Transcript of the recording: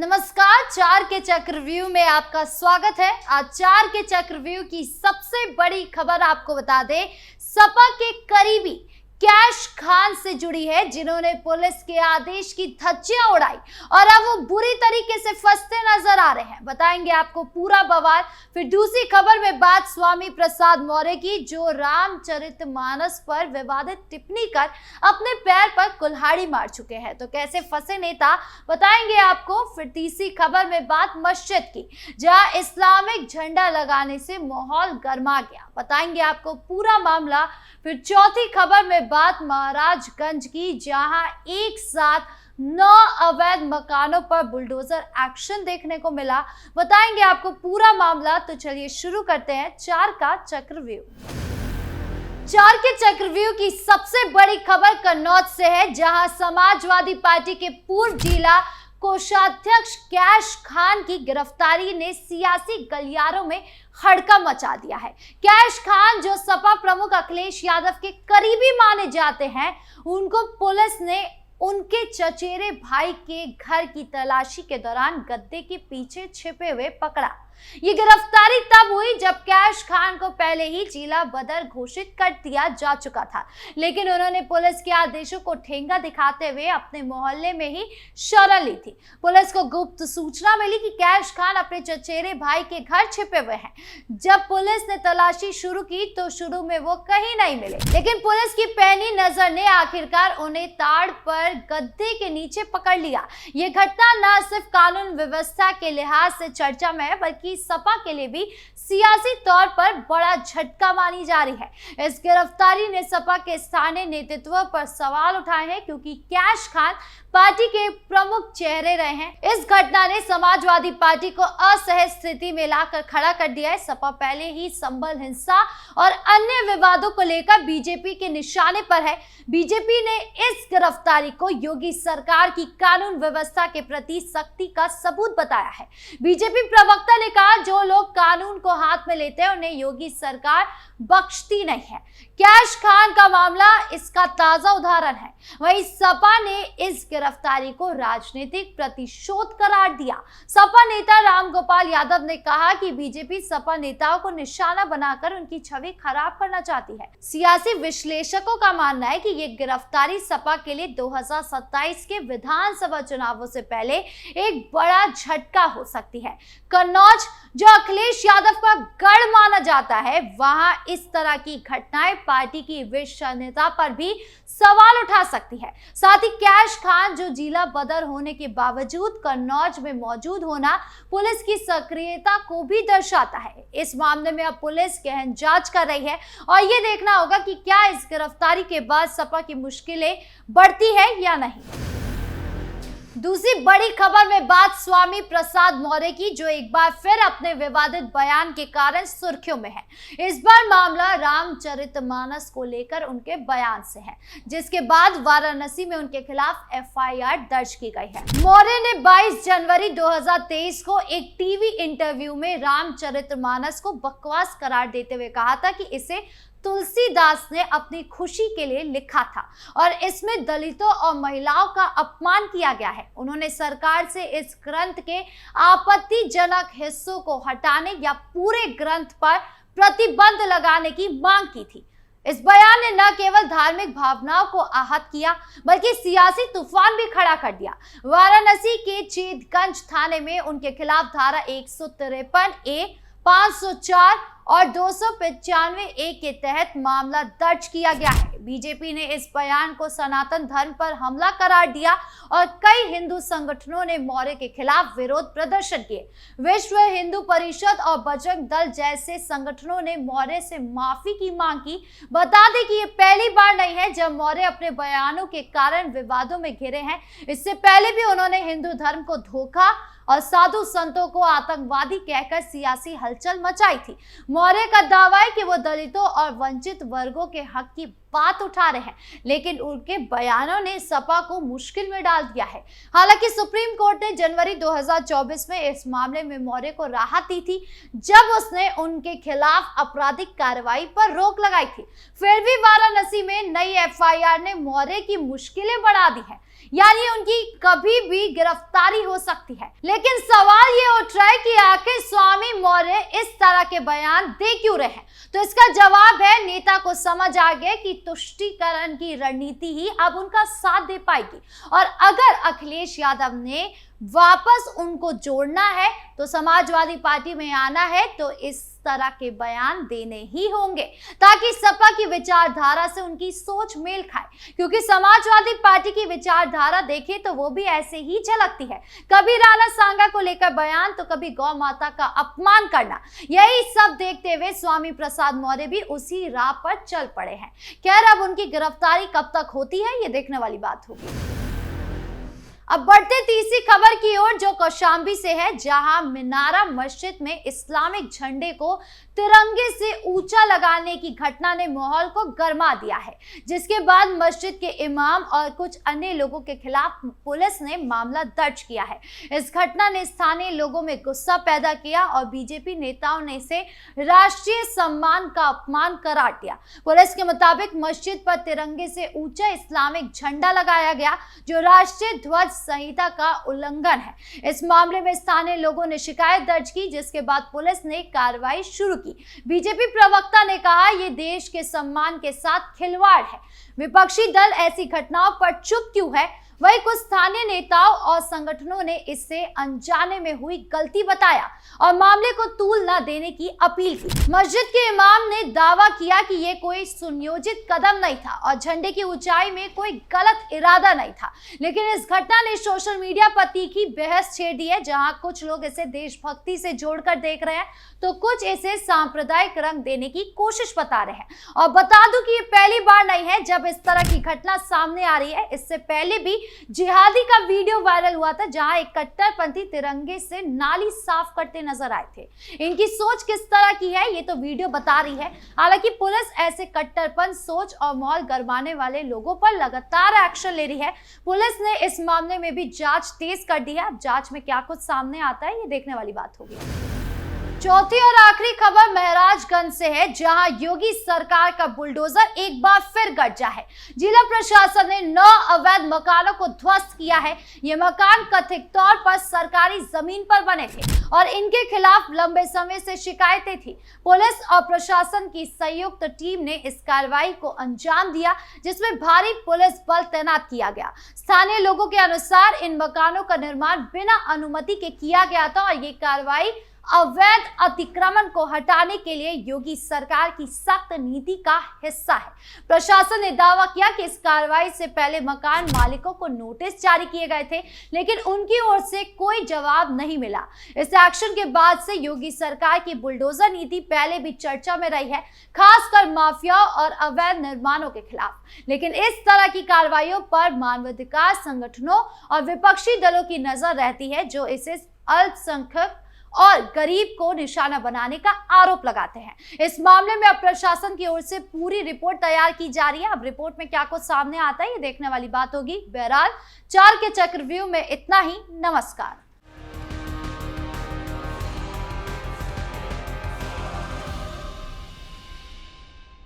नमस्कार, चार के चक्रव्यूह में आपका स्वागत है। आज चार के चक्रव्यूह की सबसे बड़ी खबर आपको बता दें, सपा के करीबी कैश खान से जुड़ी है, जिन्होंने पुलिस के आदेश की धज्जियां उड़ाई और अब वो बुरी तरीके से फंसते नजर आ रहे हैं। बताएंगे आपको पूरा बवाल। फिर दूसरी खबर में बात स्वामी प्रसाद मौर्य की, जो रामचरितमानस पर विवादित टिप्पणी कर अपने पैर पर कुल्हाड़ी मार चुके हैं। तो कैसे फंसे नेता, बताएंगे आपको। फिर तीसरी खबर में बात मस्जिद की, जहां इस्लामिक झंडा लगाने से माहौल गर्मा गया। बताएंगे आपको पूरा मामला। फिर चौथी खबर में बात महाराजगंज की, जहां एक साथ 9 अवैध मकानों पर बुलडोजर एक्शन देखने को मिला। बताएंगे आपको पूरा मामला। तो चलिए शुरू करते हैं चार का चक्रव्यूह। चार के चक्रव्यूह की सबसे बड़ी खबर कन्नौज से है, जहां समाजवादी पार्टी के पूर्व जिला कोषाध्यक्ष कैश खान की गिरफ्तारी ने सियासी गलियारों में हड़कंप मचा दिया है। कैश खान, जो सपा प्रमुख अखिलेश यादव के करीबी माने जाते हैं, उनको पुलिस ने उनके चचेरे भाई के घर की तलाशी के दौरान गद्दे के पीछे छिपे हुए पकड़ा। ये गिरफ्तारी तब हुई जब कैश खान को पहले ही जिला बदर घोषित कर दिया जा चुका था, लेकिन उन्होंने पुलिस के आदेशों को ठेंगा दिखाते हुए अपने मोहल्ले में ही शरण ली थी। पुलिस को गुप्त सूचना मिली कि कैश खान अपने चचेरे भाई के घर छिपे हुए हैं। जब पुलिस ने तलाशी शुरू की तो शुरू में वो कहीं नहीं मिले, लेकिन पुलिस की पैनी नजर ने आखिरकार उन्हें ताड़ पर गद्दे के नीचे पकड़ लिया। ये घटना न सिर्फ कानून व्यवस्था के लिहाज से चर्चा में है, बल्कि सपा के लिए भी सियासी तौर पर बड़ा झटका मानी जा रही है। इस गिरफ्तारी ने सपा के स्थानीय नेतृत्व पर सवाल उठाए हैं, क्योंकि कैश खान पार्टी के प्रमुख चेहरे रहे हैं। इस घटना ने समाजवादी पार्टी को असहज स्थिति में लाकर खड़ा कर दिया है। सपा पहले ही संबल हिंसा और अन्य विवादों को लेकर बीजेपी के निशाने पर है। बीजेपी ने इस गिरफ्तारी को योगी सरकार की कानून व्यवस्था के प्रति सख्ती का सबूत बताया है। बीजेपी प्रवक्ता ने कहा, जो लोग कानून को हाथ में लेते हैं उन्हें योगी सरकार बख्शती नहीं है। कैश खान का मामला इसका ताजा उदाहरण है। वहीं सपा ने इस गिरफ्तारी को राजनीतिक प्रतिशोध करार दिया। सपा नेता रामगोपाल यादव ने कहा कि बीजेपी सपा नेताओं को निशाना बनाकर उनकी छवि खराब करना चाहती है। सियासी विश्लेषकों का मानना है कि ये गिरफ्तारी सपा के लिए 2027 के विधानसभा चुनावों से पहले एक बड़ा झटका हो सकती है। कन्नौज, जो अखिलेश यादव का गढ़ माना जाता है, वहां इस तरह की घटनाएं पार्टी की विश्वसनीयता पर भी सवाल उठा सकती है। साथ ही कैश खान, जो जिला बदर होने के बावजूद कन्नौज में मौजूद होना पुलिस की सक्रियता को भी दर्शाता है। इस मामले में अब पुलिस गहन जांच कर रही है और ये देखना होगा कि क्या इस गिरफ्तारी के बाद सपा की मुश्किलें बढ़ती है या नहीं। दूसरी बड़ी खबर में बात स्वामी प्रसाद मौर्य की, जो एक बार फिर अपने विवादित बयान के कारण सुर्खियों में है। इस बार मामला रामचरितमानस को लेकर उनके बयान से है, जिसके बाद वाराणसी में उनके खिलाफ एफआईआर दर्ज की गई है। मौर्य ने 22 जनवरी 2023 को एक टीवी इंटरव्यू में रामचरितमानस को बकवास करार देते हुए कहा था कि इसे तुलसीदास ने अपनी खुशी के लिए लिखा था और इसमें दलितों और महिलाओं का अपमान किया गया है। उन्होंने सरकार से इस ग्रंथ के आपत्तिजनक हिस्सों को हटाने या पूरे ग्रंथ पर प्रतिबंध लगाने की मांग की थी। इस बयान ने न केवल धार्मिक भावनाओं को आहत किया, बल्कि सियासी तूफान भी खड़ा कर दिया। वाराणसी के चेतगंज थाने में उनके खिलाफ धारा 153A, 504 और 295A के तहत मामला दर्ज किया गया है। बीजेपी ने इस बयान को सनातन धर्म पर हमला करार दिया और कई हिंदू संगठनों ने मौर्य के खिलाफ विरोध प्रदर्शन किए। विश्व हिंदू परिषद और बजरंग दल जैसे संगठनों ने मौर्य से माफी की मांग की। बता दें कि ये पहली बार नहीं है जब मौर्य अपने बयानों के कारण विवादों में घिरे हैं। इससे पहले भी उन्होंने हिंदू धर्म को धोखा और साधु संतों को आतंकवादी कहकर सियासी हलचल मचाई थी। मौर्य का दावा है कि वो दलितों और वंचित वर्गों के हक की बात उठा रहे हैं, लेकिन उनके बयानों ने सपा को मुश्किल में डाल दिया है। हालांकि सुप्रीम कोर्ट ने जनवरी 2024 में इस मामले में मौर्य को राहत दी थी, जब उसने उनके खिलाफ आपराधिक कार्रवाई पर रोक लगाई थी। फिर भी वाराणसी में नई एफआईआर ने मौर्य की मुश्किलें बढ़ा दी है। यानी उनकी कभी भी गिरफ्तारी हो सकती है। लेकिन सवाल ये उठ रहा है कि आखिर स्वामी मौर्य इस तरह के बयान दे क्यों रहे हैं? तो इसका जवाब है, नेता को समझ आ गया कि तुष्टीकरण की रणनीति ही अब उनका साथ दे पाएगी, और अगर अखिलेश यादव ने वापस उनको जोड़ना है तो समाजवादी पार्टी में आना है तो इस तरह के बयान देने ही होंगे, ताकि सपा की विचारधारा से उनकी सोच मेल खाए। क्योंकि समाजवादी पार्टी की विचारधारा देखें तो वो भी ऐसे ही झलकती है, कभी राणा सांगा को लेकर बयान तो कभी गौ माता का अपमान करना। यही सब देखते हुए स्वामी प्रसाद मौर्य भी उसी राह पर चल पड़े हैं। खैर, अब उनकी गिरफ्तारी कब तक होती है ये देखने वाली बात होगी। अब बढ़ते तीसरी खबर की ओर, जो कौशांबी से है, जहां मिनारा मस्जिद में इस्लामिक झंडे को तिरंगे से ऊंचा लगाने की घटना ने माहौल को गर्मा दिया है, जिसके बाद मस्जिद के इमाम और कुछ अन्य लोगों के खिलाफ पुलिस ने मामला दर्ज किया है। इस घटना ने स्थानीय लोगों में गुस्सा पैदा किया और बीजेपी नेताओं ने इसे राष्ट्रीय सम्मान का अपमान करार दिया। पुलिस के मुताबिक मस्जिद पर तिरंगे से ऊंचा इस्लामिक झंडा लगाया गया, जो राष्ट्रीय ध्वज संहिता का उल्लंघन है। इस मामले में स्थानीय लोगों ने शिकायत दर्ज की, जिसके बाद पुलिस ने कार्रवाई शुरू की। बीजेपी प्रवक्ता ने कहा, ये देश के सम्मान के साथ खिलवाड़ है। विपक्षी दल ऐसी घटनाओं पर चुप क्यों है? वही कुछ स्थानीय नेताओं और संगठनों ने इसे अनजाने में हुई गलती बताया और मामले को तूल न देने की अपील की। मस्जिद के इमाम ने दावा किया कि यह कोई सुनियोजित कदम नहीं था और झंडे की ऊंचाई में कोई गलत इरादा नहीं था। लेकिन इस घटना ने सोशल मीडिया पर तीखी बहस छेड़ दी है, जहां कुछ लोग इसे देशभक्ति से जोड़कर देख रहे हैं तो कुछ इसे सांप्रदायिक रंग देने की कोशिश बता रहे हैं। और बता दूं कि ये पहली बार नहीं है जब इस तरह की घटना सामने आ रही है। इससे पहले भी जिहादी का वीडियो वायरल हुआ था, जहां एक कट्टरपंथी तिरंगे से नाली साफ करते नजर आए थे। इनकी सोच किस तरह की है ये तो वीडियो बता रही है। हालांकि पुलिस ऐसे कट्टरपंथ सोच और माहौल गरमाने वाले लोगों पर लगातार एक्शन ले रही है। पुलिस ने इस मामले में भी जांच तेज कर दी है। अब जांच में क्या कुछ सामने आता है ये देखने वाली बात होगी। चौथी और आखिरी खबर महाराजगंज से है, जहां योगी सरकार का बुलडोजर एक बार फिर गरजा है। जिला प्रशासन ने 9 अवैध मकानों को ध्वस्त किया है। ये मकान कथित तौर पर सरकारी जमीन पर बने थे और इनके खिलाफ लंबे समय से शिकायतें थी। पुलिस और प्रशासन की संयुक्त टीम ने इस कार्रवाई को अंजाम दिया, जिसमें भारी पुलिस बल तैनात किया गया। स्थानीय लोगों के अनुसार इन मकानों का निर्माण बिना अनुमति के किया गया था और ये कार्रवाई अवैध अतिक्रमण को हटाने के लिए योगी सरकार की सख्त नीति का हिस्सा है। प्रशासन ने दावा किया कि इस कार्रवाई से पहले मकान मालिकों को नोटिस जारी किए गए थे, लेकिन उनकी ओर से कोई जवाब नहीं मिला। इस एक्शन के बाद से योगी सरकार की बुलडोजर नीति पहले भी चर्चा में रही है, खासकर माफिया और अवैध निर्माणों के खिलाफ। लेकिन इस तरह की कार्रवाइयों पर मानवाधिकार संगठनों और विपक्षी दलों की नजर रहती है, जो इसे अल्पसंख्यक और गरीब को निशाना बनाने का आरोप लगाते हैं। इस मामले में अब प्रशासन की ओर से पूरी रिपोर्ट तैयार की जा रही है। अब रिपोर्ट में क्या कुछ सामने आता है ये देखने वाली बात होगी। बहरहाल 4 के चक्रव्यूह में इतना ही। नमस्कार।